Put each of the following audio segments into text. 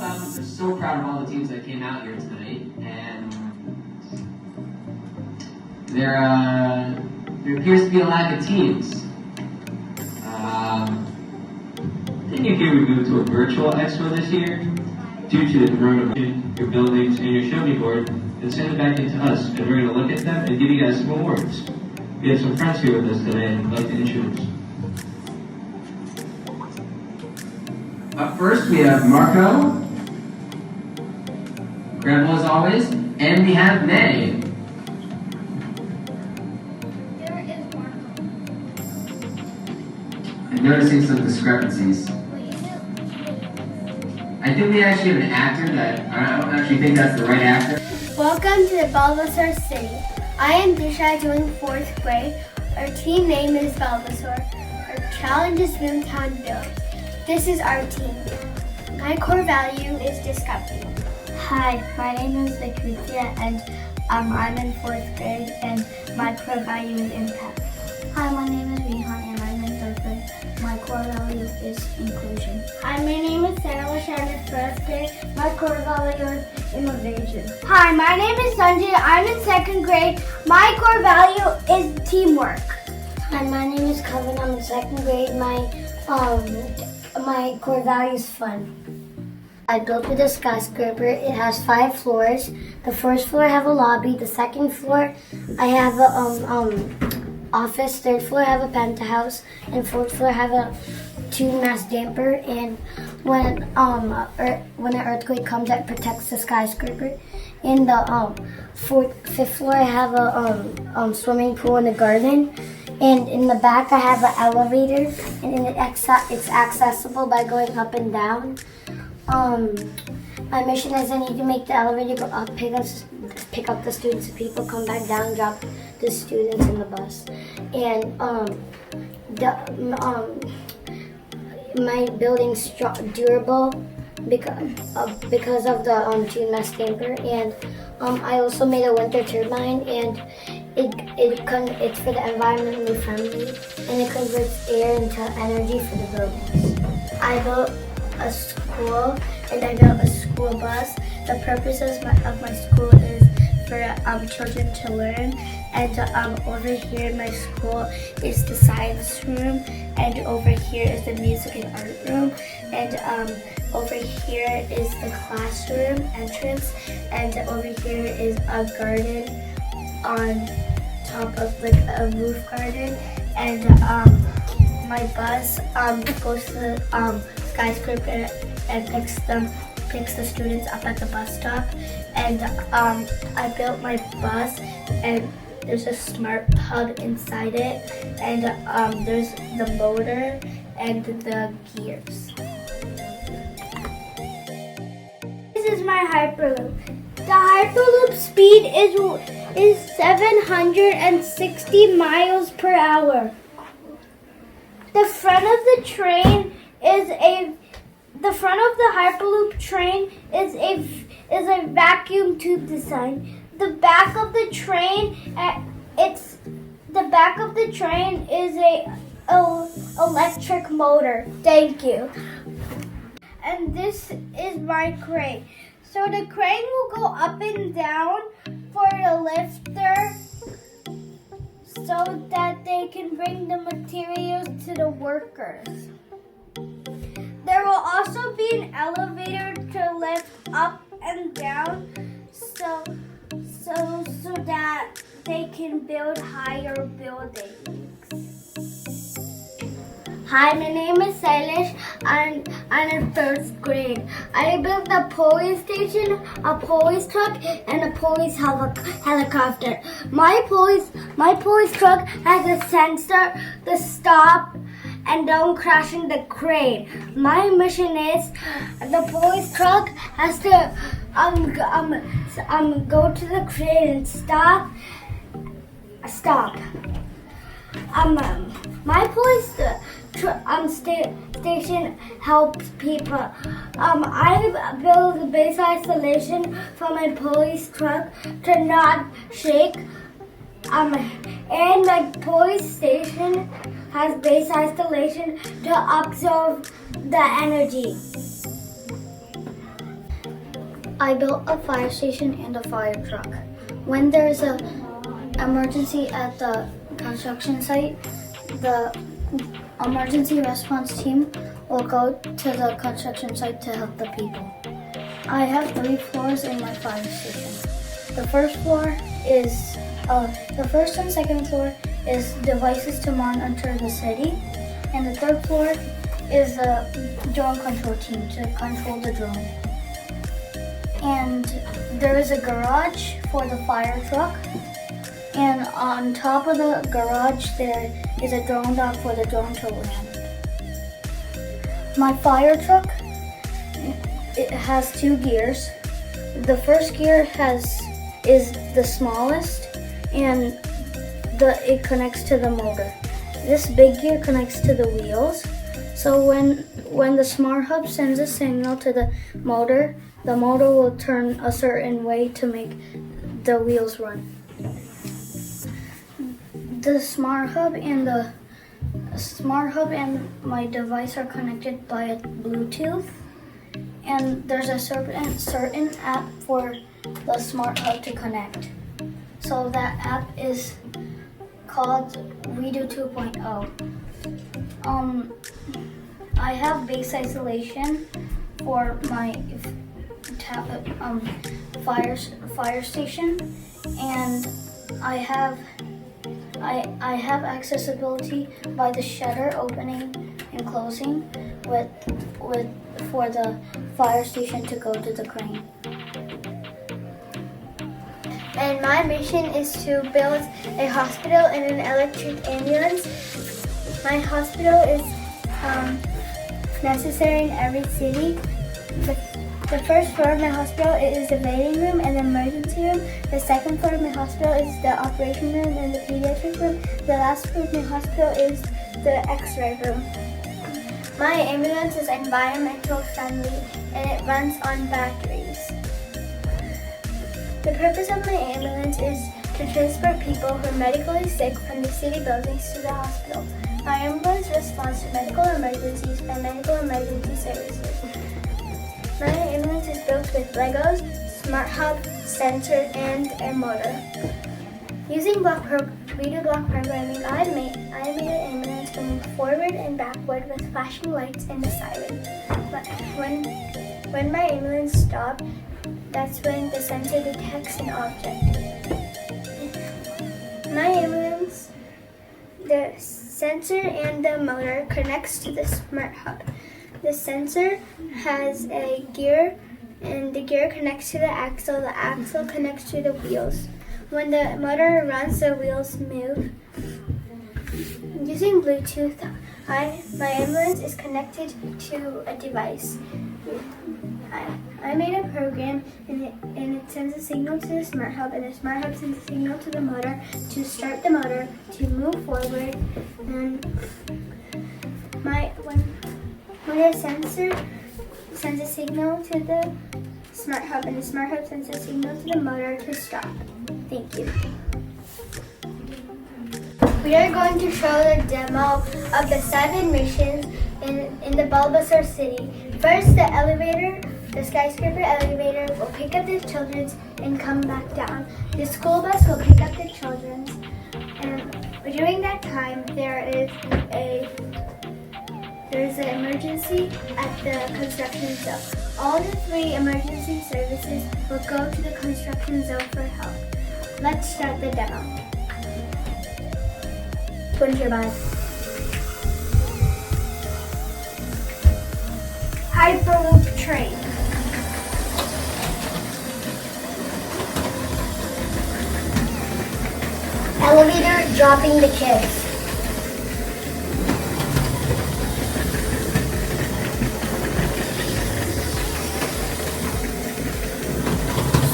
Falcons are so proud of all the teams that came out here tonight, and there appears to be a lack of teams. Didn't you hear we moved to a virtual expo this year? Due to the coronavirus, your buildings and your show me board, and send it back into us, and we're going to look at them and give you guys some awards. We have some friends here with us today, and I'd like to introduce. Up first, we have Marco, incredible as always, and we have May. There is Marco. I'm noticing some discrepancies. I think we actually have an actor that I don't actually think that's the right actor. Welcome to the Bulbasaur City. I am Disha doing 4th grade. Our team name is Bulbasaur. Our challenge is Boomtown Build. This is our team. My core value is discovery. Hi, my name is Vikritya and I'm in 4th grade and my core value is impact. Hi, my name is Rehan and I'm in 3rd grade. My core value is inclusion. Hi, my name is Sailesh and I'm in 1st grade. My core value is innovation. Hi, my name is Sanjay. I'm in 2nd grade. My core value is teamwork. Hi, my name is Kavin. I'm in 2nd grade. My core value is fun. I built with a skyscraper. It has 5 floors. The first floor I have a lobby. The second floor I have a office. Third floor I have a penthouse. And fourth floor I have a 2-mast damper. And when an earthquake comes, it protects the skyscraper. In the fifth floor I have a swimming pool and a garden. And in the back I have an elevator, and it's accessible by going up and down. My mission is I need to make the elevator go up, pick up the students, and people come back down, drop the students in the bus. And my building's durable because of the 2-mast damper. And I also made a winter turbine, and it's for the environmentally friendly, and it converts air into energy for the buildings. I built a school and I built a school bus. The purposes of my school is for children to learn, and over here in my school is the science room, and over here is the music and art room, and over here is the classroom entrance, and over here is a garden on top of like a roof garden, and my bus goes to the skyscraper and picks the students up at the bus stop. And I built my bus, and there's a smart hub inside it, and there's the motor and the gears. This is my HyperLoop. The HyperLoop speed is 760 miles per hour. The front of the HyperLoop train is a vacuum tube design. The back of the train is a electric motor. Thank you. And this is my crane. So the crane will go up and down for the lifter so that they can bring the materials to the workers. There will also be an elevator to lift up and down so that they can build higher buildings. Hi, my name is Sailesh and I'm in 1st grade. I built a police station, a police truck, and a police helicopter. My police truck has a sensor to stop and don't crash in the crane. My mission is the police truck has to go to the crane and stop. My police station helps people. I build the base isolation for my police truck to not shake. And my police station has base isolation to absorb the energy. I built a fire station and a fire truck. When there's an emergency at the construction site, the emergency response team will go to the construction site to help the people. I have 3 floors in my fire station. The first and second floor is devices to monitor the city, and the third floor is the drone control team to control the drone. And there is a garage for the fire truck, and on top of the garage there is a drone dock for the drone to land. My fire truck, it has 2 gears. The first gear is the smallest, and it connects to the motor. This big gear connects to the wheels. So when the smart hub sends a signal to the motor will turn a certain way to make the wheels run. The smart hub and my device are connected by a Bluetooth, and there's a certain app for the smart hub to connect. So that app is called Redo 2.0. I have base isolation for my fire station, and I have accessibility by the shutter opening and closing for the fire station to go to the crane. And my mission is to build a hospital and an electric ambulance. My hospital is necessary in every city. The first floor of my hospital is the waiting room and the emergency room. The second floor of my hospital is the operation room and the pediatric room. The last floor of my hospital is the x-ray room. My ambulance is environmental friendly and it runs on batteries. The purpose of my ambulance is to transport people who are medically sick from the city buildings to the hospital. My ambulance responds to medical emergencies and medical emergency services. My ambulance is built with Legos, smart hub, sensor, and a motor. Using Redo block programming, I made an ambulance to move forward and backward with flashing lights and a siren. But when my ambulance stopped, that's when the sensor detects an object. My ambulance, the sensor and the motor connects to the smart hub. The sensor has a gear, and the gear connects to the axle connects to the wheels. When the motor runs, the wheels move. Using Bluetooth, my ambulance is connected to a device. I made a program and it sends a signal to the smart hub, and the smart hub sends a signal to the motor to start the motor to move forward. And when the sensor sends a signal to the smart hub, and the smart hub sends a signal to the motor to stop. Thank you. We are going to show the demo of the 7 missions in the Bulbasaur city. First, the elevator, the Skyscraper elevator will pick up the children and come back down. The school bus will pick up the children, and during that time there is an emergency at the construction zone. All the 3 emergency services will go to the construction zone for help. Let's start the demo. Put into your bag. HyperLoop train. Elevator dropping the kids.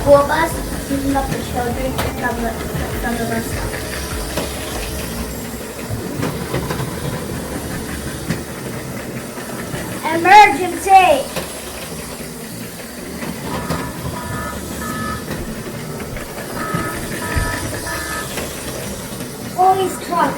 School bus picking up the children from the bus stop. Emergency! Police truck.